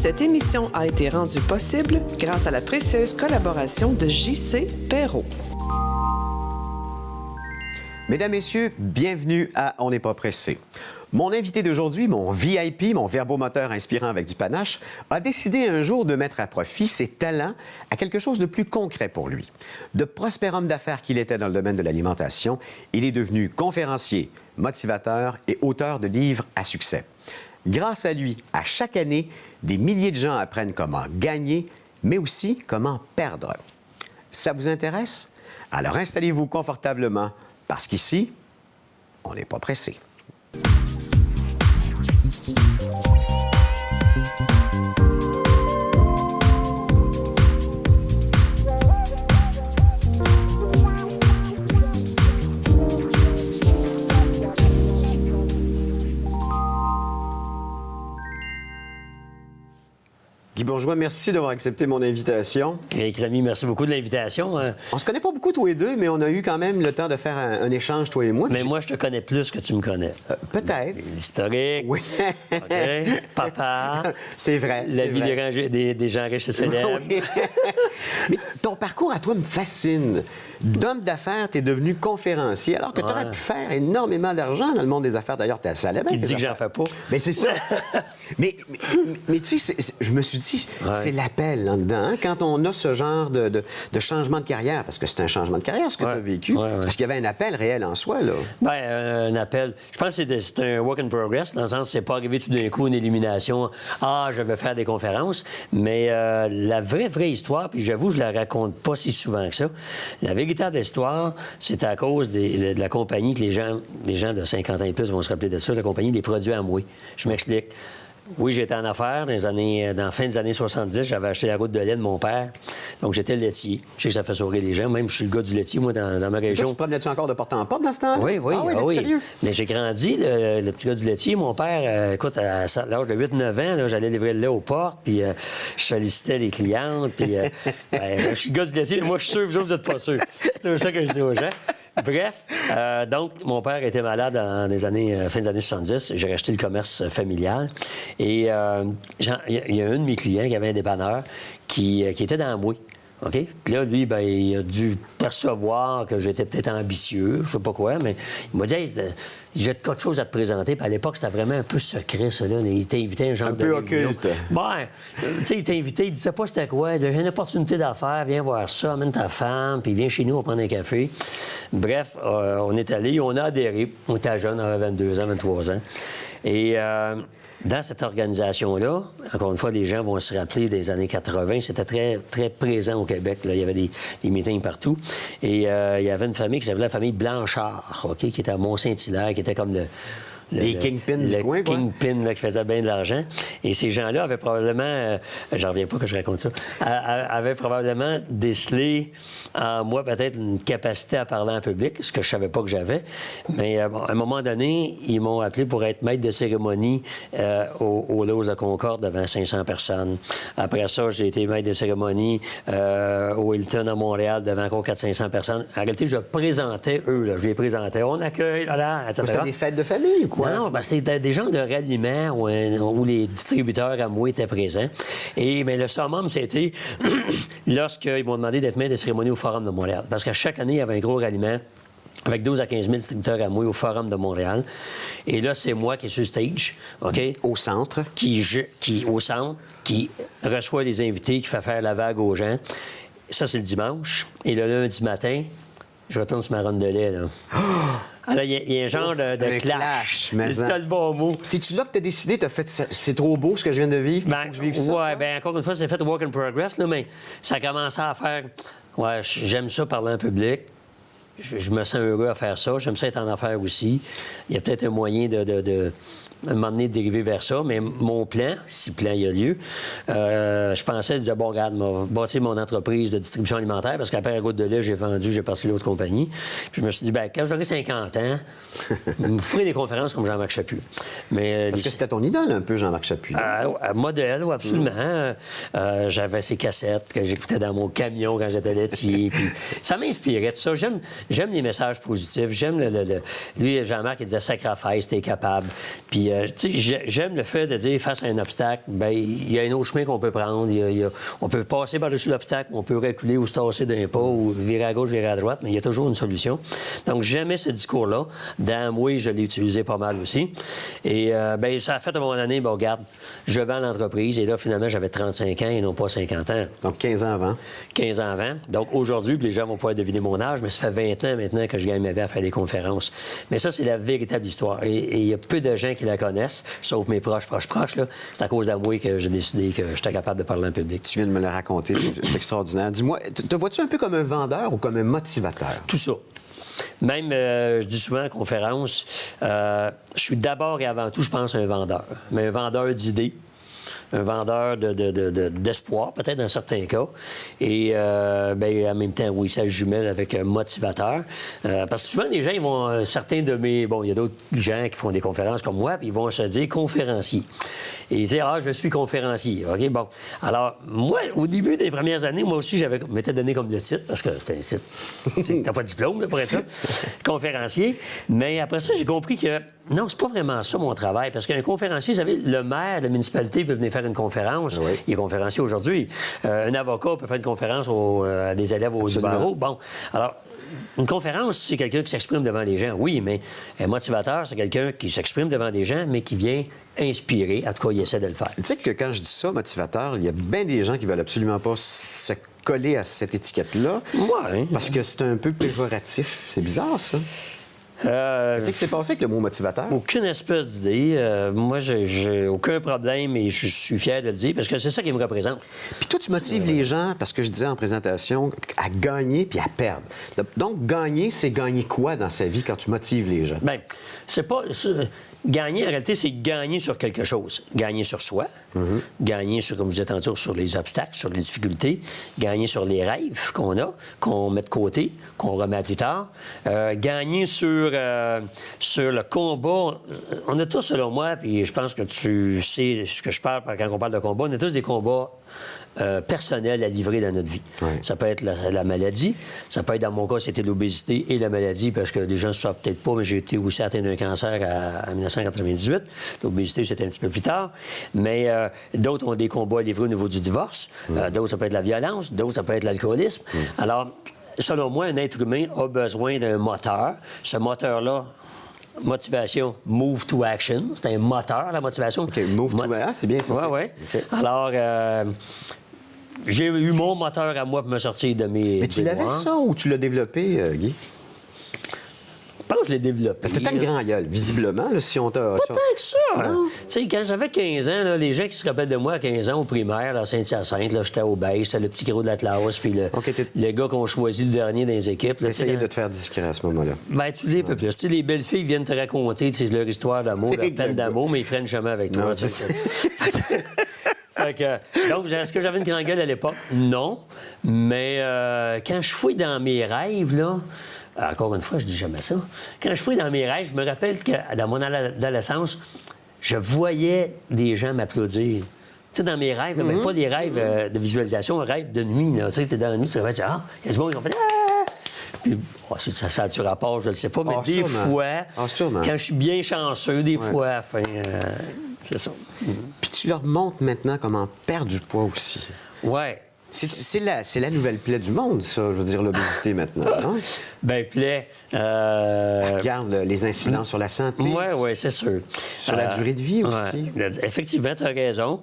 Cette émission a été rendue possible grâce à la précieuse collaboration de J.C. Perrault. Mesdames, Messieurs, bienvenue à On n'est pas pressé. Mon invité d'aujourd'hui, mon VIP, mon verbomoteur inspirant avec du panache, a décidé un jour de mettre à profit ses talents à quelque chose de plus concret pour lui. De prospère homme d'affaires qu'il était dans le domaine de l'alimentation, il est devenu conférencier, motivateur et auteur de livres à succès. Grâce à lui, à chaque année, des milliers de gens apprennent comment gagner, mais aussi comment perdre. Ça vous intéresse? Alors installez-vous confortablement, parce qu'ici, on n'est pas pressé. Guy Bourgeois, merci d'avoir accepté mon invitation. Éric Remy, merci beaucoup de l'invitation. On se connaît pas beaucoup, tous les deux, mais on a eu quand même le temps de faire un échange, toi et moi. Mais moi, je te connais plus que tu me connais. Peut-être. L'historique. Oui. OK. Papa. C'est vrai. La vie des gens riches et célèbres. Oui. Mais ton parcours à toi me fascine. D'homme d'affaires, tu es devenu conférencier, alors que tu aurais pu faire énormément d'argent dans le monde des affaires. D'ailleurs, tu es à Salamé. Qui dit que j'en fais pas? Mais c'est ça. mais tu sais, je me suis dit, c'est l'appel là-dedans. Hein, quand on a ce genre de changement de carrière, parce que c'est un changement de carrière, ce que tu as vécu, parce qu'il y avait un appel réel en soi, là. Bien, un appel. Je pense que c'est un work in progress, dans le sens que c'est pas arrivé tout d'un coup une élimination. Ah, je vais faire des conférences. Mais la vraie histoire, puis j'avoue, je la raconte pas si souvent que ça. La véritable histoire, c'est à cause de la compagnie que les gens de 50 ans et plus vont se rappeler de ça, la compagnie des produits Amway. Je m'explique. Oui, j'étais en affaires dans la fin des années 70. J'avais acheté la route de lait de mon père. Donc, j'étais laitier. Je sais que ça fait sourire les gens. Même, je suis le gars du laitier, moi, dans ma région. Toi, tu te promenais-tu encore de porte en porte dans ce temps-là? Oui. Oui. Sérieux? Mais j'ai grandi, le petit gars du laitier. Mon père, écoute, à l'âge de 8-9 ans, là, j'allais livrer le lait aux portes, puis je sollicitais les clientes, puis je suis le gars du laitier, mais moi, je suis sûr que vous n'êtes pas sûrs. C'est ça que je dis aux gens. Bref, donc, mon père était malade fin des années 70. J'ai racheté le commerce familial. Et il y a un de mes clients qui avait un dépanneur qui était dans Amway. OK? Puis là, lui, bien, il a dû percevoir que j'étais peut-être ambitieux, je sais pas quoi, mais il m'a dit, hey, j'ai quelque chose à te présenter. Puis à l'époque, c'était vraiment un peu secret, ça, là. Il t'invitait un genre de... Un peu occulte. Ben, tu sais, il t'invitait, il disait pas c'était quoi. Il disait, j'ai une opportunité d'affaires, viens voir ça, amène ta femme, puis viens chez nous, on va prendre un café. Bref, on est allé, on a adhéré. On était jeune, on avait 22 ans, 23 ans. Et dans cette organisation-là, encore une fois, les gens vont se rappeler des années 80, c'était très, très présent au Québec. Là. Il y avait des meetings partout. Et il y avait une famille qui s'appelait la famille Blanchard, OK, qui était à Mont-Saint-Hilaire, qui était comme les kingpins du coin, quoi. Le kingpin là, qui faisait bien de l'argent. Et ces gens-là avaient probablement... j'en reviens pas que je raconte ça. Avaient probablement décelé en moi peut-être une capacité à parler en public, ce que je savais pas que j'avais. Mais bon, à un moment donné, ils m'ont appelé pour être maître de cérémonie au Lowe's de Concorde devant 500 personnes. Après ça, j'ai été maître de cérémonie au Hilton à Montréal devant encore 400-500 personnes. En réalité, je présentais eux. Là, je les présentais. On accueille, etc. C'était des fêtes de famille ou quoi? Non, ben, c'était des gens de ralliement où les distributeurs à moi étaient présents. Et mais le summum, c'était lorsqu'ils m'ont demandé d'être maître de cérémonie au Forum de Montréal. Parce qu'à chaque année, il y avait un gros ralliement avec 12 à 15 000 distributeurs à moi au Forum de Montréal. Et là, c'est moi qui est sur stage, OK? Au centre. Au centre, qui reçoit les invités, qui fait faire la vague aux gens. Ça, c'est le dimanche. Et le lundi matin, je retourne sur ma ronde de lait, là. Alors, il y a un genre de clash. Mais c'est le bon mot. C'est-tu là que tu as décidé, tu as fait c'est trop beau ce que je viens de vivre, il faut que je vive ça? Oui, bien, encore une fois, c'est fait work in progress, là, mais ça a commencé à faire... Ouais, j'aime ça parler en public. Je me sens heureux à faire ça. J'aime ça être en affaires aussi. Il y a peut-être un moyen de un moment donné, de dériver vers ça. Mais mon plan, si plan il y a lieu, je pensais, je disais, bon, regarde, je vais bâtir mon entreprise de distribution alimentaire parce qu'après la route de lait, j'ai vendu, j'ai parti l'autre compagnie. Puis je me suis dit, bien, quand j'aurai 50 ans, je me ferai des conférences comme Jean-Marc Chaput. Mais, parce que c'était ton idole un peu, Jean-Marc Chaput. Modèle, oui, absolument. J'avais ses cassettes que j'écoutais dans mon camion quand j'étais laitier. Puis ça m'inspirait, tout ça. J'aime les messages positifs. J'aime lui, Jean-Marc, il disait, sacrifice, t'es capable. Puis Puis, tu sais, j'aime le fait de dire, face à un obstacle, bien, il y a un autre chemin qu'on peut prendre. On peut passer par-dessus l'obstacle, on peut reculer ou se tasser d'un pas, ou virer à gauche, virer à droite, mais il y a toujours une solution. Donc, j'aimais ce discours-là. Dans moi, je l'ai utilisé pas mal aussi. Et, bien, ça a fait à un moment donné, bon, regarde, je vends l'entreprise. Et là, finalement, j'avais 35 ans et non pas 50 ans. Donc, 15 ans avant. 15 ans avant. Donc, aujourd'hui, puis les gens vont pouvoir deviner mon âge, mais ça fait 20 ans maintenant que je gagne ma vie à faire des conférences. Mais ça, c'est la véritable histoire. Et il y a peu de gens qui la connaissent, sauf mes proches, là. C'est à cause de moi que j'ai décidé que j'étais capable de parler en public. Tu viens de me le raconter, c'est extraordinaire. Dis-moi, te vois-tu un peu comme un vendeur ou comme un motivateur? Tout ça. Même, je dis souvent en conférence, je suis d'abord et avant tout, je pense, un vendeur. Mais un vendeur d'idées. Un vendeur d'espoir, peut-être dans certains cas. Et bien, en même temps, oui, ça se jumelle avec un motivateur. Parce que souvent, les gens, ils vont... certains de mes... Bon, il y a d'autres gens qui font des conférences comme moi, puis ils vont se dire conférencier. Et ils disent, je suis conférencier. OK, bon. Alors, moi, au début des premières années, moi aussi, m'étais donné comme le titre, parce que c'était un titre... T'as pas de diplôme, là, pour être ça. Conférencier. Mais après ça, j'ai compris que non, c'est pas vraiment ça, mon travail. Parce qu'un conférencier, vous savez, le maire de la municipalité peut venir faire une conférence. Oui. Il est conférencier aujourd'hui. Un avocat peut faire une conférence à des élèves au barreau. Bon, alors, une conférence, c'est quelqu'un qui s'exprime devant les gens, oui, mais un motivateur, c'est quelqu'un qui s'exprime devant des gens, mais qui vient inspirer. En tout cas, il essaie de le faire. Tu sais que quand je dis ça, motivateur, il y a bien des gens qui veulent absolument pas se coller à cette étiquette-là. Oui. Parce que c'est un peu péjoratif. C'est bizarre, ça. Qu'est-ce qui s'est passé avec le mot motivateur? Aucune espèce d'idée. Moi, j'ai aucun problème et je suis fier de le dire parce que c'est ça qui me représente. Puis toi, tu motives les gens, parce que je disais en présentation, à gagner puis à perdre. Donc, gagner, c'est gagner quoi dans sa vie quand tu motives les gens? Bien, c'est pas... Gagner, en réalité, c'est gagner sur quelque chose. Gagner sur soi, gagner sur, comme je disais tantôt, sur les obstacles, sur les difficultés, gagner sur les rêves qu'on met de côté, qu'on remet à plus tard, gagner sur le combat. On a tous, selon moi, puis je pense que tu sais ce que je parle quand on parle de combat, on a tous des combats personnels à livrer dans notre vie. Oui. Ça peut être la maladie, ça peut être, dans mon cas, c'était l'obésité et la maladie, parce que les gens ne savent peut-être pas, mais j'ai été aussi atteint d'un cancer en 1998. L'obésité, c'était un petit peu plus tard. Mais d'autres ont des combats à livrer au niveau du divorce. D'autres, ça peut être la violence. D'autres, ça peut être l'alcoolisme. Alors, selon moi, un être humain a besoin d'un moteur. Ce moteur-là, motivation, move to action. C'est un moteur, la motivation. OK, move to action, c'est bien ça. Oui, oui. Okay. Alors, j'ai eu mon moteur à moi pour me sortir de mes... Mais tu l'avais, ça, ou tu l'as développé, Guy? Je pense que je l'ai développé. C'était ta grand gueule, visiblement, là, si on t'a... Pas tant que ça. Tu sais, quand j'avais 15 ans, là, les gens qui se rappellent de moi à 15 ans au primaire, à Saint-Hyacinthe, là, j'étais obèse, j'étais le petit gros de la classe, puis le gars qu'on choisit le dernier dans les équipes. Essayez de te faire discret à ce moment-là. Ben, tu l'es un peu plus. Tu sais, les belles filles viennent te raconter leur histoire d'amour, leur peine d'amour, mais ils freinent jamais avec toi. Non, c'est ça. Donc, est-ce que j'avais une grande gueule à l'époque? Non. Mais quand je fouille dans mes rêves, là... Encore une fois, je dis jamais ça. Quand je fouille dans mes rêves, je me rappelle que dans mon adolescence, je voyais des gens m'applaudir. Tu sais, dans mes rêves, même pas les rêves de visualisation, rêves de nuit. Tu sais, t'es dans la nuit, tu te réveilles, il y a du monde qui ont fait Puis, ça a-tu rapport, je ne sais pas, mais des fois, quand je suis bien chanceux, des fois, enfin, c'est ça. Puis tu leur montres maintenant comment perdre du poids aussi. Ouais. C'est la nouvelle plaie du monde, ça, je veux dire, l'obésité maintenant, non? Bien, plaie. Regarde les incidents sur la santé. Oui, c'est sûr. Sur la durée de vie aussi. Ouais. Effectivement, tu as raison.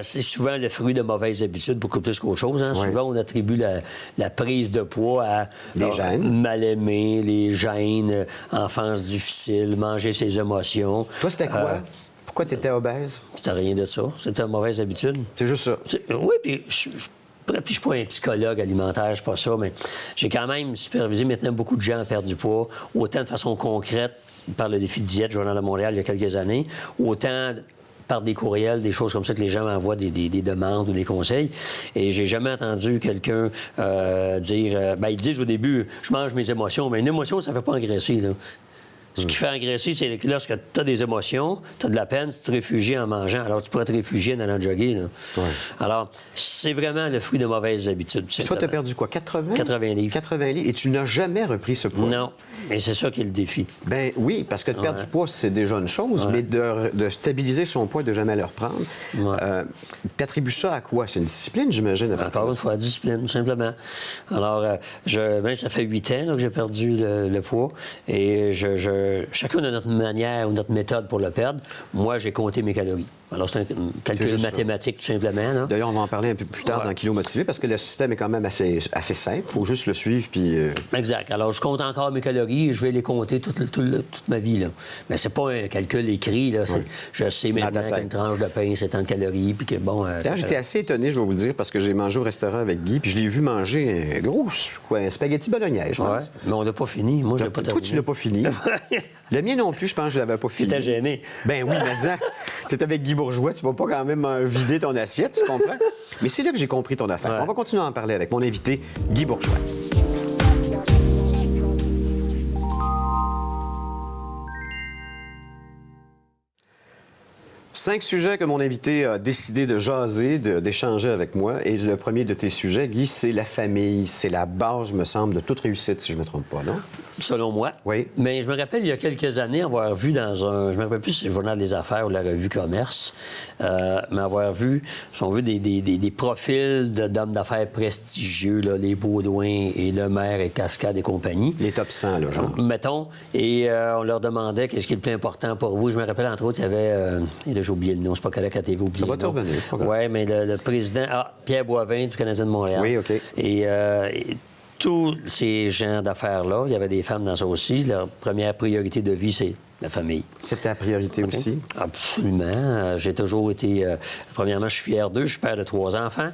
C'est souvent le fruit de mauvaises habitudes, beaucoup plus qu'autre chose. Hein? Ouais. Souvent, on attribue la prise de poids à des gènes. Mal aimer, les gènes, enfance difficile, manger ses émotions. Toi, c'était quoi? Pourquoi tu étais obèse? C'était rien de ça. C'était une mauvaise habitude. C'est juste ça? Oui, puis je ne suis pas un psychologue alimentaire, je ne suis pas ça, mais j'ai quand même supervisé maintenant beaucoup de gens à perdre du poids, autant de façon concrète par le défi diète, Journal de Montréal, il y a quelques années, autant par des courriels, des choses comme ça que les gens m'envoient des demandes ou des conseils. Et j'ai jamais entendu quelqu'un dire... ils disent au début, je mange mes émotions, mais une émotion, ça ne fait pas engraisser, là. Ce qui fait engraisser, c'est que lorsque tu as des émotions, tu as de la peine, tu te réfugies en mangeant. Alors, tu pourrais te réfugier en allant jogger. Là. Ouais. Alors, c'est vraiment le fruit de mauvaises habitudes. Puis toi, tu as perdu quoi? 80? 80 livres. 80 livres. Et tu n'as jamais repris ce poids? Non. Et c'est ça qui est le défi. Ben oui, parce que de perdre du poids, c'est déjà une chose, mais de stabiliser son poids et de jamais le reprendre, tu attribues ça à quoi? C'est une discipline, j'imagine? Encore une fois, discipline, tout simplement. Alors, ça fait 8 ans là, que j'ai perdu le poids et chacun a notre manière ou notre méthode pour le perdre. Moi, j'ai compté mes calories. Alors, c'est un calcul mathématique, tout simplement. Là. D'ailleurs, on va en parler un peu plus tard dans Kilo Motivé, parce que le système est quand même assez simple. Il faut juste le suivre, puis... Exact. Alors, je compte encore mes calories et je vais les compter toute ma vie. Là. Mais c'est pas un calcul écrit. Là. Je sais maintenant qu'une tranche de pain, c'est tant de calories, puis que, bon... D'ailleurs, j'étais assez étonné, je vais vous dire, parce que j'ai mangé au restaurant avec Guy, puis je l'ai vu manger un spaghetti bolognaise, je pense. Mais on l'a pas fini. Moi, je l'ai pas terminé. Toi, tu l'as pas fini. Le mien non plus, je pense que je l'avais pas fini. T'étais gêné. Ben oui, mais ça. T'es avec Guy Bourgeois, tu vas pas quand même vider ton assiette, tu comprends? Mais c'est là que j'ai compris ton affaire. On va continuer à en parler avec mon invité, Guy Bourgeois. Cinq sujets que mon invité a décidé de jaser, d'échanger avec moi. Et le premier de tes sujets, Guy, c'est la famille. C'est la base, me semble, de toute réussite, si je ne me trompe pas, non? Selon moi. Oui. Mais je me rappelle, il y a quelques années, avoir vu dans un... Je me rappelle plus si c'est le Journal des Affaires ou la revue Commerce, mais avoir vu, si on veut, des profils d'hommes d'affaires prestigieux, là, les Baudouin et Lemaire et Cascade et compagnie. Les top 100, là, genre. Mettons. Et on leur demandait qu'est-ce qui est le plus important pour vous. Je me rappelle, entre autres, il y avait... j'ai oublié le nom, c'est pas correct à TV, oublié. Ça va te revenir. Oui, mais le président... Pierre Boivin du Canadien de Montréal. Oui, OK. Et tous ces gens d'affaires-là, il y avait des femmes dans ça aussi, leur première priorité de vie, c'est la famille. C'est ta priorité aussi? Absolument. J'ai toujours été... premièrement, je suis fier d'eux. Je suis père de 3 enfants.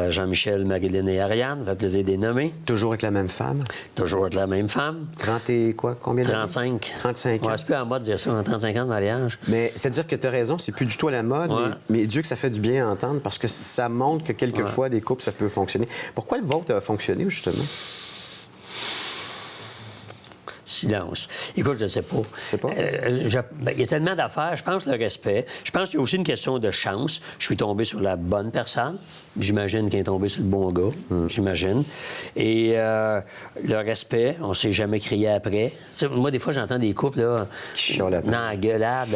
Jean-Michel, Marilyn et Ariane. Ça fait plaisir de les nommer. Toujours avec la même femme? Toujours avec la même femme. 30 et quoi? Combien d'années? 35. 35 ans. Ouais, c'est plus à la mode de dire ça, en 35 ans de mariage. Mais c'est-à-dire que tu as raison, c'est plus du tout à la mode, mais Dieu que ça fait du bien à entendre, parce que ça montre que quelquefois, des couples, ça peut fonctionner. Pourquoi le vôtre a fonctionné, justement? Silence. Écoute, je ne sais pas. Tu sais pas? Il y a tellement d'affaires. Je pense le respect. Je pense qu'il y a aussi une question de chance. Je suis tombé sur la bonne personne. J'imagine qu'il est tombé sur le bon gars. J'imagine. Et le respect, on ne s'est jamais crié après. T'sais, moi, des fois, j'entends des couples là, qui chiolent après. dans la gueulade.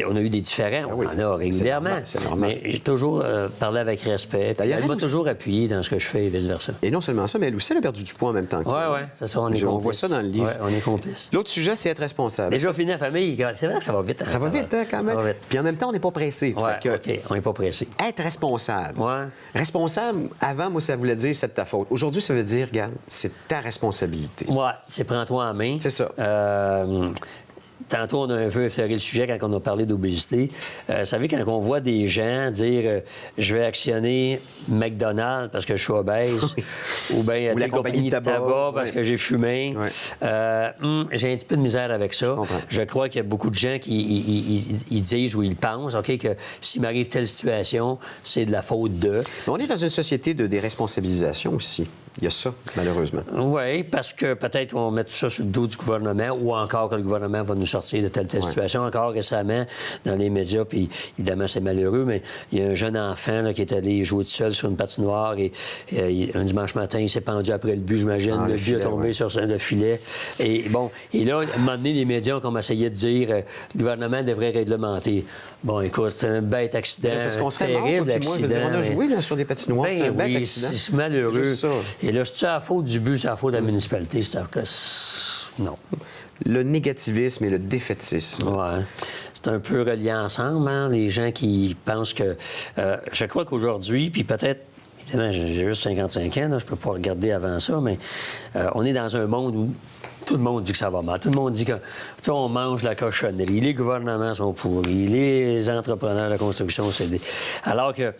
On a eu des différends. On en a régulièrement. C'est normal. Mais j'ai toujours parlé avec respect. Elle m'a toujours appuyé dans ce que je fais et vice-versa. Et non seulement ça, mais elle aussi, elle a perdu du poids en même temps que toi. Oui, c'est ça. On voit ça dans le livre. Oui, on est complices. L'autre sujet, c'est être responsable. Déjà fini la famille. C'est vrai que ça va vite. Ça va vite, hein, quand même. Ça va vite. Puis en même temps, on n'est pas pressé. Oui, Fait que OK, on n'est pas pressé. être responsable. Ouais. Responsable, avant, moi, ça voulait dire c'est de ta faute. Aujourd'hui, ça veut dire, regarde, c'est ta responsabilité. Oui, c'est prends-toi en main. C'est ça. Tantôt, on a un peu effleuré le sujet quand on a parlé d'obésité. Vous savez, quand on voit des gens dire je vais actionner McDonald's parce que je suis obèse, ou bien la compagnie de tabac parce que j'ai fumé, j'ai un petit peu de misère avec ça. Je crois qu'il y a beaucoup de gens qui ils disent ou ils pensent que s'il m'arrive telle situation, c'est de la faute de. Mais on est dans une société de déresponsabilisation aussi. Il y a ça, malheureusement. Oui, parce que peut-être qu'on met tout ça sur le dos du gouvernement ou encore que le gouvernement va nous sortir de telle situation. Encore récemment, dans les médias, puis évidemment, c'est malheureux, mais il y a un jeune enfant là, qui est allé jouer tout seul sur une patinoire et un dimanche matin, il s'est pendu après le but, j'imagine. Le but est tombé sur le filet. Et bon, et là, à un moment donné, les médias ont comme essayé de dire le gouvernement devrait réglementer. Bon, écoute, c'est un bête accident. Parce qu'on serait terrible mort, toi, puis moi, je veux dire, on a joué là, sur des patinoires, c'est un bête accident. C'est malheureux. C'est juste ça. Et là, c'est-tu à la faute du but, c'est à la faute de la municipalité? C'est-à-dire que non. Le négativisme et le défaitisme. Oui. C'est un peu relié ensemble, hein, les gens qui pensent que... je crois qu'aujourd'hui, puis peut-être, évidemment, j'ai juste 55 ans, là, je peux pas regarder avant ça, mais on est dans un monde où tout le monde dit que ça va mal. Tout le monde dit que, tu sais, on mange la cochonnerie, les gouvernements sont pourris, les entrepreneurs de la construction, c'est des... Alors que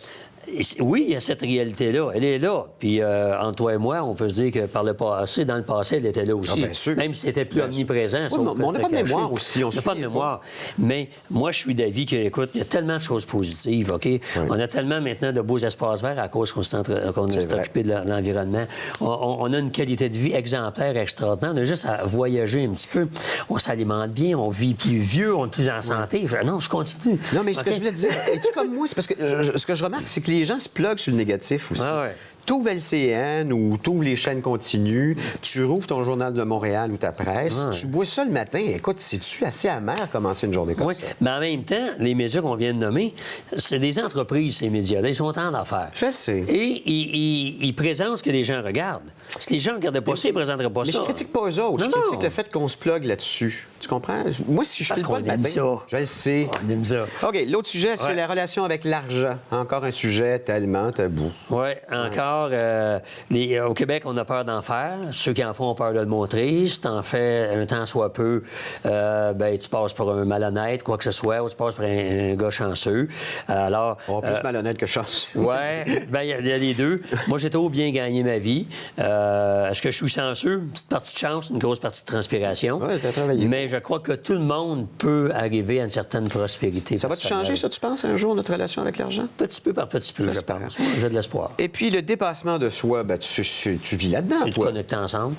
Oui, il y a cette réalité-là. Elle est là. Puis, entre toi et moi, on peut se dire que par le passé, dans le passé, elle était là aussi. bien sûr. Même si c'était plus omniprésent. Oui, mais on n'a pas de mémoire aussi. On n'a pas de mémoire. Mais moi, je suis d'avis que, écoute, il y a tellement de choses positives, OK? Oui. On a tellement maintenant de beaux espaces verts à cause qu'on s'est occupé de l'environnement. On a une qualité de vie exemplaire, extraordinaire. On a juste à voyager un petit peu. On s'alimente bien, on vit plus vieux, on est plus en santé. Non, je continue. Non, mais ce que je voulais te dire, es-tu comme moi? C'est parce que ce que je remarque, c'est que les gens se pluguent sur le négatif aussi. Ah ouais. Tu ouvres LCN ou tu ouvres les chaînes continues, tu rouvres ton journal de Montréal ou ta presse, tu bois ça le matin. Écoute, c'est-tu assez amer commencer une journée comme ça? Mais en même temps, les médias qu'on vient de nommer, c'est des entreprises, ces médias-là. Ils sont en affaires. Je sais. Et ils présentent ce que les gens regardent. Si les gens ne regardaient pas ça, ils ne présenteraient pas ça. Mais je critique pas eux autres. Je critique le fait qu'on se plugue là-dessus. Tu comprends? Moi, si je fais le matin, je le sais. On aime ça. OK, l'autre sujet, c'est la relation avec l'argent. Encore un sujet tellement tabou. Oui, encore. Au Québec, on a peur d'en faire. Ceux qui en font ont peur de le montrer. Si tu en fais un temps soit peu, tu passes pour un malhonnête, quoi que ce soit, ou tu passes pour un gars chanceux. Alors. Plus malhonnête que chanceux. Oui, il y a les deux. Moi, j'ai toujours bien gagné ma vie. Est-ce que je suis chanceux? Une petite partie de chance, une grosse partie de transpiration. Oui, tu as travaillé. Mais je crois que tout le monde peut arriver à une certaine prospérité. Ça va-tu changer, ça, tu penses, un jour, notre relation avec l'argent? Petit peu par petit peu, je pense. J'ai de l'espoir. Et puis, le dépassement de soi, tu vis là-dedans, Tu te connectes ensemble.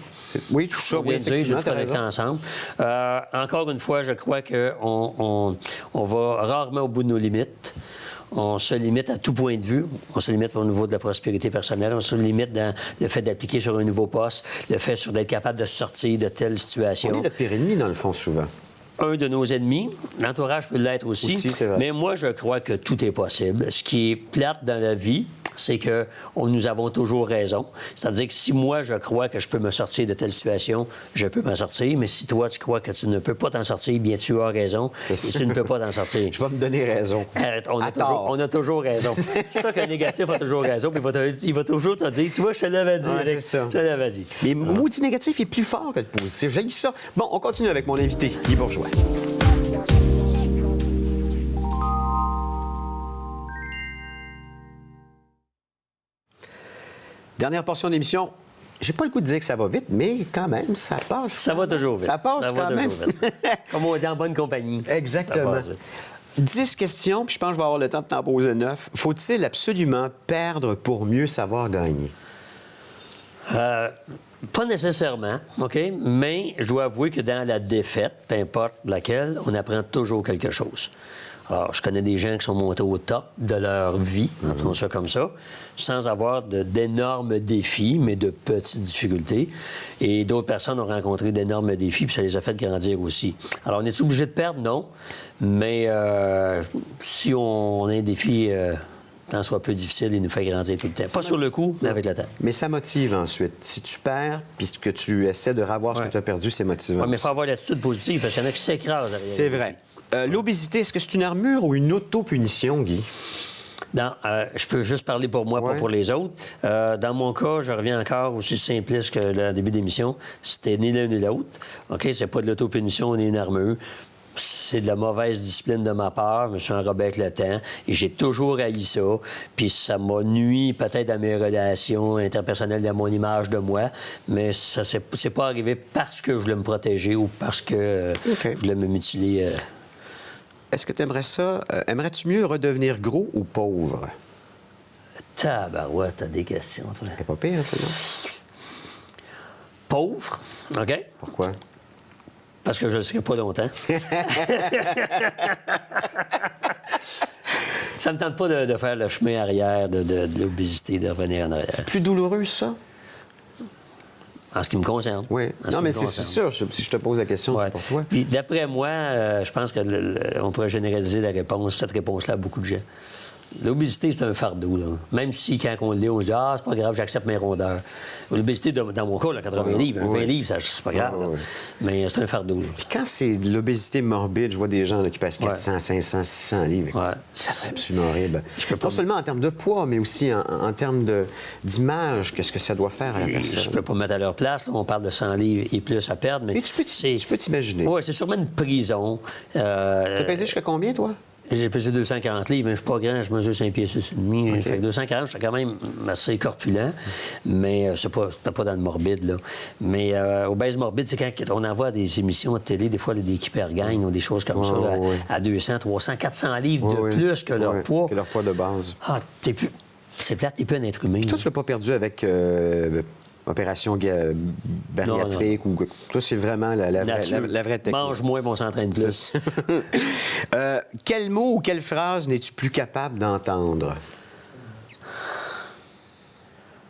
Oui, tout ça, oui, effectivement, tu te connectes ensemble. Encore une fois, je crois qu'on va rarement au bout de nos limites. On se limite à tout point de vue. On se limite au niveau de la prospérité personnelle. On se limite dans le fait d'appliquer sur un nouveau poste, le fait d'être capable de sortir de telle situation. On est notre pire ennemi, dans le fond, souvent. Un de nos ennemis. L'entourage peut l'être aussi. C'est vrai. Mais moi, je crois que tout est possible. Ce qui est plate dans la vie, c'est que nous avons toujours raison. C'est-à-dire que si moi, je crois que je peux me sortir de telle situation, je peux m'en sortir. Mais si toi, tu crois que tu ne peux pas t'en sortir, bien, tu as raison. Et tu ne peux pas t'en sortir. Je vais me donner raison. Arrête, on a toujours raison. C'est ça qu'un négatif a toujours raison. Puis il va toujours te dire, tu vois, je te l'avais dit. Ouais, c'est ça. Je te l'avais dit. Mais le maudit négatif est plus fort que le positif. J'ai ça. Bon, on continue avec mon invité, Guy Bourgeois. Dernière portion de l'émission. J'ai pas le goût de dire que ça va vite, mais quand même, ça passe. Ça va toujours vite. Ça passe quand même. Comme on dit, en bonne compagnie. Exactement. 10 questions, puis je pense que je vais avoir le temps de t'en poser 9. Faut-il absolument perdre pour mieux savoir gagner? Pas nécessairement, OK? Mais je dois avouer que dans la défaite, peu importe laquelle, on apprend toujours quelque chose. Alors, je connais des gens qui sont montés au top de leur vie, appelons ça comme ça, sans avoir d'énormes défis, mais de petites difficultés. Et d'autres personnes ont rencontré d'énormes défis, puis ça les a fait grandir aussi. Alors, on est obligé de perdre? Non. Mais si on a un défi... tant soit peu difficile, il nous fait grandir tout le temps. Pas sur le coup, mais avec le temps. Mais ça motive ensuite. Si tu perds, puis que tu essaies de revoir ce que tu as perdu, c'est motivant. Oui, mais il faut avoir l'attitude positive, parce qu'il y en a qui s'écrasent. C'est vrai. L'obésité, est-ce que c'est une armure ou une auto-punition, Guy? Non, je peux juste parler pour moi, pas pour les autres. Dans mon cas, je reviens encore aussi simpliste que le début d'émission. C'était ni l'un ni l'autre. OK? C'est pas de l'autopunition ni une armure. C'est de la mauvaise discipline de ma part. Je me suis enrobé avec le temps et j'ai toujours haï ça. Puis ça m'a nui peut-être à mes relations interpersonnelles, à mon image de moi, mais ça c'est pas arrivé parce que je voulais me protéger ou parce que je voulais me mutiler. Est-ce que tu aimerais ça? Aimerais-tu mieux redevenir gros ou pauvre? Tabarouette, t'as des questions, toi. C'est pas pire, ça, non? Pauvre, OK? Pourquoi? Parce que je ne le serai pas longtemps. Ça me tente pas de faire le chemin arrière de l'obésité, de revenir en arrière. C'est plus douloureux, ça? En ce qui me concerne. Oui. Non, mais c'est sûr, si je te pose la question, c'est pour toi. Puis d'après moi, je pense qu'on pourrait généraliser cette réponse-là à beaucoup de gens. L'obésité, c'est un fardeau, là. Même si, quand on le lit, on se dit « Ah, c'est pas grave, j'accepte mes rondeurs ». L'obésité, dans mon cas, là, 80 livres, 20 livres, c'est pas grave, mais c'est un fardeau. Là. Puis quand c'est de l'obésité morbide, je vois des gens là, qui passent 400, 500, 600 livres. Ouais. C'est absolument horrible. Pas seulement en termes de poids, mais aussi en termes d'image, qu'est-ce que ça doit faire à la personne. Je peux pas me mettre à leur place. Là, on parle de 100 livres et plus à perdre, mais tu peux t'imaginer. Oui, c'est sûrement une prison. Tu as pesé jusqu'à combien, toi? J'ai pesé 240 livres, mais je suis pas grand, je mesure 5 pieds 6,5. OK. Fait que 240, j'étais quand même assez corpulent, mais c'était pas dans le morbide, là. Mais obèse morbide, c'est quand on envoie des émissions de télé, des fois, des hypergaines ou des choses comme ça, là, à 200, 300, 400 livres de plus que leur poids. Que leur poids de base. Ah, c'est plate, t'es plus un être humain. Toi, tu l'as pas perdu avec opération bariatrique ou... Toi, c'est vraiment la vraie technique. Mange moins, on s'entraîne plus. Quel mot ou quelle phrase n'es-tu plus capable d'entendre?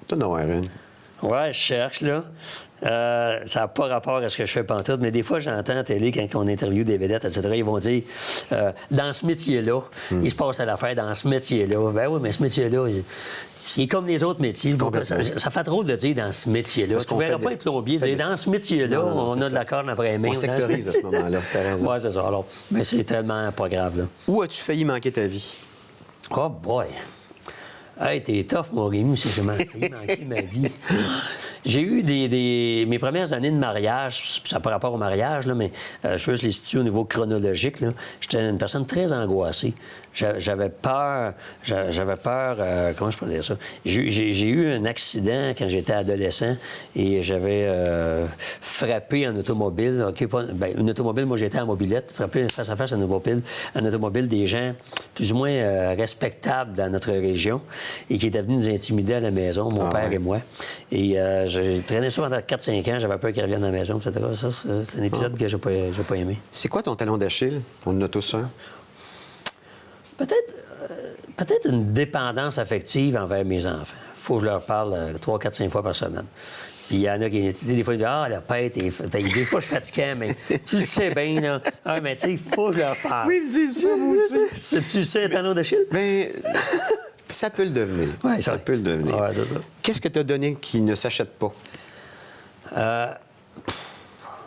Toi, non, Aaron. Ouais, je cherche, là. Ça n'a pas rapport à ce que je fais pantoute, mais des fois, j'entends à télé, quand on interviewe des vedettes, etc., ils vont dire dans ce métier-là, il se passe à l'affaire dans ce métier-là. Ben oui, mais ce métier-là, c'est comme les autres métiers. Donc, ça fait trop de dire dans ce métier-là. Tu ne verras pas un plombier dire dans ce métier-là, non, on a de la corne après-main. On sectorise à ce moment-là, t'as raison. Oui, c'est ça. Alors, mais c'est tellement pas grave, là. Où as-tu failli manquer ta vie? Oh boy! Hey, t'es tough, mon Rémi, si j'ai failli manquer ma vie. J'ai eu mes premières années de mariage, ça par rapport au mariage, là, mais je veux les situer au niveau chronologique. Là. J'étais une personne très angoissée. J'avais peur, comment je peux dire ça? J'ai eu un accident quand j'étais adolescent et j'avais frappé en automobile. Une automobile, moi j'étais en mobilette, frappé face à face en automobile des gens plus ou moins respectables dans notre région et qui étaient venus nous intimider à la maison, mon père et moi. Et j'ai traîné ça pendant 4-5 ans, j'avais peur qu'ils reviennent à la maison, etc. Ça, c'est un épisode que j'ai pas aimé. C'est quoi ton talon d'Achille? On en a tous un. Peut-être une dépendance affective envers mes enfants. Il faut que je leur parle 3, 4, 5 fois par semaine. Puis il y en a qui, des fois, ils disent « Ah, la pète, ils disent pas que je suis fatiguant, mais tu le sais bien, là. Ah, mais tu sais, il faut que je leur parle. » Oui, ils me disent ça, moi aussi. Tu le sais, un talon d'Achille? Bien, ça peut le devenir. Ouais, ça peut le devenir. Ouais, c'est ça. Qu'est-ce que tu as donné qui ne s'achète pas?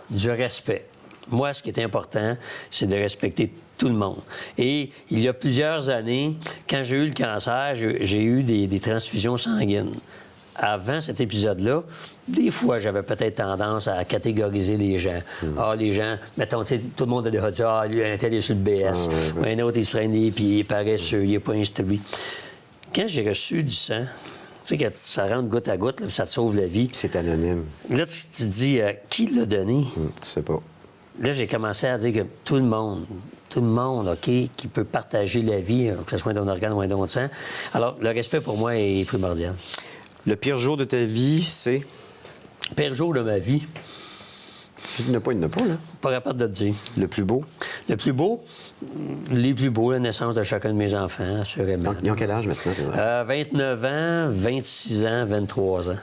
Du respect. Moi, ce qui est important, c'est de respecter tout le monde. Et il y a plusieurs années, quand j'ai eu le cancer, j'ai eu des transfusions sanguines. Avant cet épisode-là, des fois, j'avais peut-être tendance à catégoriser les gens. Ah, les gens, mettons, tu sais, tout le monde a déjà dit « Ah, lui, un tel est sur le BS. Un autre, il se traîne les pieds, il est paresseux, il n'est pas instruit. » Quand j'ai reçu du sang, tu sais, quand ça rentre goutte à goutte, là, ça te sauve la vie. C'est anonyme. Là, tu te dis, qui l'a donné? Tu sais pas. Là, j'ai commencé à dire que tout le monde, OK, qui peut partager la vie, que ce soit d'un organe ou un don de sang. Alors, le respect, pour moi, est primordial. Le pire jour de ta vie, c'est? Le pire jour de ma vie, Il n'y en a pas, là. pas capable de te dire. Le plus beau? Le plus beau, les plus beaux, la naissance de chacun de mes enfants, assurément. Donc, ils ont quel âge maintenant? 29 ans, 26 ans, 23 ans.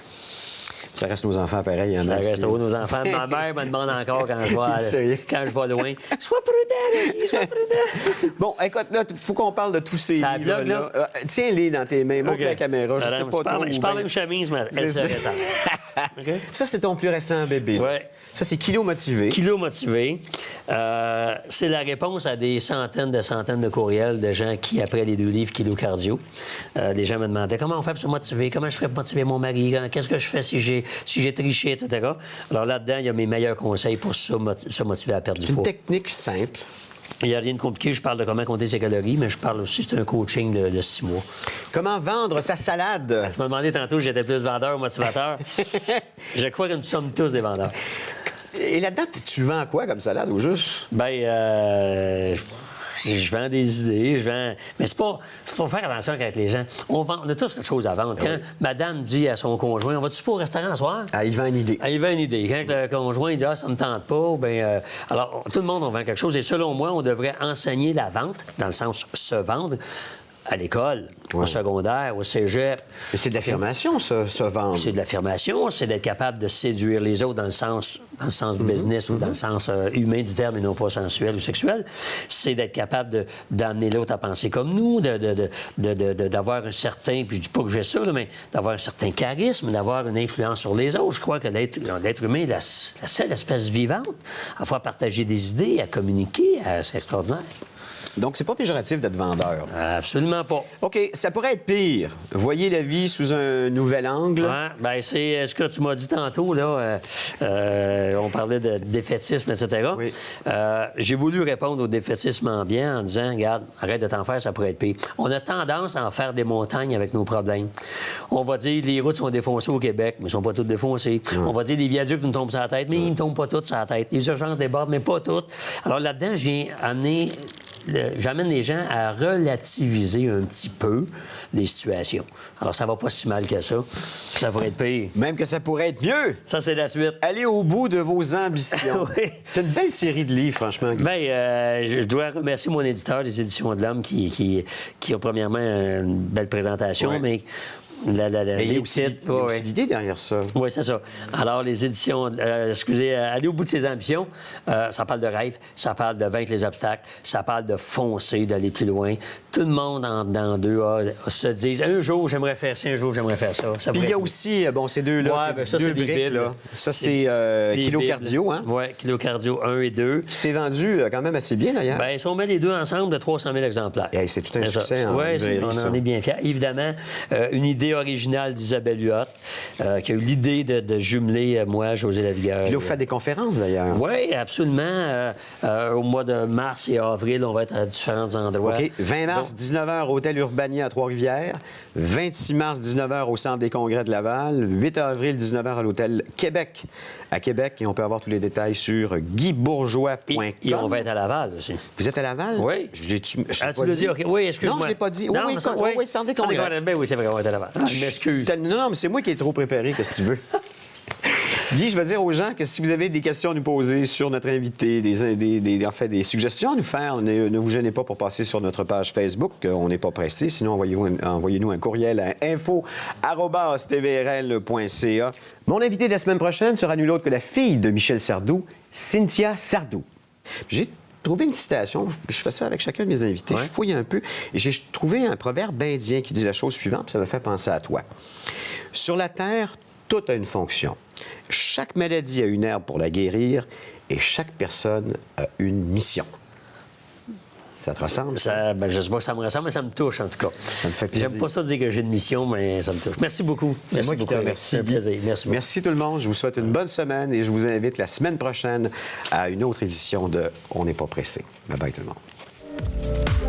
Ça reste nos enfants pareil. Ça reste haut, nos enfants. Ma mère me demande encore quand je vais loin. Sois prudent, Rémi, sois prudent. Bon, écoute, là, il faut qu'on parle de tous ces Ça livres-là. bloque, là? Tiens-les dans tes mains, montre OK. la caméra, je sais Madame, pas trop. je parle même chemise, mais elle C'est serait ça. OK? Ça, c'est ton plus récent bébé. là. Ouais. Ça, c'est Kilo Motivé. Kilo motivé, c'est la réponse à des centaines de courriels de gens qui, après les 2 livres Kilo Cardio, des gens me demandaient comment on fait pour se motiver, comment je ferais pour motiver mon mari, qu'est-ce que je fais si j'ai triché, etc. Alors là-dedans, il y a mes meilleurs conseils pour se motiver à perdre du Une poids. technique simple. Il n'y a rien de compliqué, je parle de comment compter ses calories, mais je parle aussi, c'est un coaching de 6 mois. Comment vendre sa salade? Tu m'as demandé tantôt si j'étais plus vendeur ou motivateur. Je crois que nous sommes tous des vendeurs. Et là-dedans, tu vends quoi comme salade ou juste? Bien, je vends des idées, mais c'est pas... faut faire attention avec les gens. On a tous quelque chose à vendre. Quand madame dit à son conjoint, on va-tu pas au restaurant ce soir? Ah, il vend une idée. Il vend une idée. Quand le conjoint dit, ça me tente pas, bien... alors, tout le monde, on vend quelque chose. Et selon moi, on devrait enseigner la vente, dans le sens se vendre, à l'école, au secondaire, au cégep. Mais c'est de l'affirmation, ça, se vendre. C'est de l'affirmation, c'est d'être capable de séduire les autres dans le sens business ou dans le sens humain du terme et non pas sensuel ou sexuel. C'est d'être capable d'amener l'autre à penser comme nous, d'avoir un certain, puis je dis pas que j'ai ça, là, mais d'avoir un certain charisme, d'avoir une influence sur les autres. Je crois que l'être humain est la seule espèce vivante à pouvoir partager des idées, à communiquer, c'est extraordinaire. Donc, c'est pas péjoratif d'être vendeur. Absolument pas. OK, ça pourrait être pire. Voyez la vie sous un nouvel angle. Ouais, ben c'est ce que tu m'as dit tantôt, là. On parlait de défaitisme, etc. Oui. J'ai voulu répondre au défaitisme ambiant en disant, regarde, arrête de t'en faire, ça pourrait être pire. On a tendance à en faire des montagnes avec nos problèmes. On va dire, les routes sont défoncées au Québec, mais elles sont pas toutes défoncées. On va dire, les viaducs nous tombent sur la tête, mais ils ne tombent pas toutes sur la tête. Les urgences débordent, mais pas toutes. Alors là-dedans, j'amène les gens à relativiser un petit peu les situations. Alors, ça va pas si mal que ça. Ça pourrait être pire. Même que ça pourrait être mieux. Ça, c'est la suite. Allez au bout de vos ambitions. Oui. C'est une belle série de livres, franchement. Bien, je dois remercier mon éditeur des Éditions de l'Homme qui a premièrement une belle présentation, Ouais. mais Mais il y a aussi, titres, il y a aussi ouais. l'idée derrière ça. Oui, c'est ça. Alors, les éditions, aller au bout de ses ambitions, ça parle de rêve, ça parle de vaincre les obstacles, ça parle de foncer, d'aller plus loin. Tout le monde dans d'eux se disent un jour, j'aimerais faire ça, un jour, j'aimerais faire ça. Puis il y a aussi, bon, ces deux-là, Ouais, ben ça, deux c'est des briques, bibles. là. Ça, c'est Des Kilo bibles. Cardio, hein? Oui, Kilo Cardio 1 et 2. Qui s'est vendu quand même assez bien, d'ailleurs. Bien, si on met les deux ensemble, de 300 000 exemplaires. Hey, c'est tout un succès en Oui, librairie, on ça. en est bien fiers. Évidemment, une idée originale d'Isabelle Huot, qui a eu l'idée de jumeler, moi, José Lavigueur. Puis là, vous faites des conférences, d'ailleurs. Oui, absolument. Au mois de mars et avril, on va être à différents endroits. OK. 20 mars, 19h, Hôtel Urbania à Trois-Rivières. 26 mars, 19h, au Centre des congrès de Laval. 8 avril, 19h, à l'Hôtel Québec, à Québec. Et on peut avoir tous les détails sur guybourgeois.com. Et on va être à Laval aussi. Vous êtes à Laval? Oui. Je l'ai tu Ah, tu l'as dit, OK. Oui, excuse-moi. Non, je ne l'ai pas dit. Non, oui, mais ça, oui, Centre des congrès. Ben oui, c'est vrai, on va être à Laval. Ah, je m'excuse. Non, mais c'est moi qui ai trop préparé, qu'est-ce que tu veux. Guy, je veux dire aux gens que si vous avez des questions à nous poser sur notre invité, des suggestions à nous faire, ne vous gênez pas pour passer sur notre page Facebook. On n'est pas pressé. Sinon, envoyez-nous un courriel à info@tvrl.ca. Mon invité de la semaine prochaine sera nul autre que la fille de Michel Sardou, Cynthia Sardou. J'ai trouvé une citation. Je fais ça avec chacun de mes invités. Ouais. Je fouille un peu. Et j'ai trouvé un proverbe indien qui dit la chose suivante, puis ça me fait penser à toi. Sur la Terre, tout a une fonction. Chaque maladie a une herbe pour la guérir et chaque personne a une mission. Ça te ressemble? Ça, ben, je ne sais pas que ça me ressemble, mais ça me touche, en tout cas. Ça me fait plaisir. J'aime pas ça dire que j'ai une mission, mais ça me touche. Merci beaucoup. C'est moi qui te beaucoup. remercie. C'est un plaisir. Merci beaucoup. Merci tout le monde. Je vous souhaite une bonne semaine et je vous invite la semaine prochaine à une autre édition de On n'est pas pressé. Bye bye tout le monde.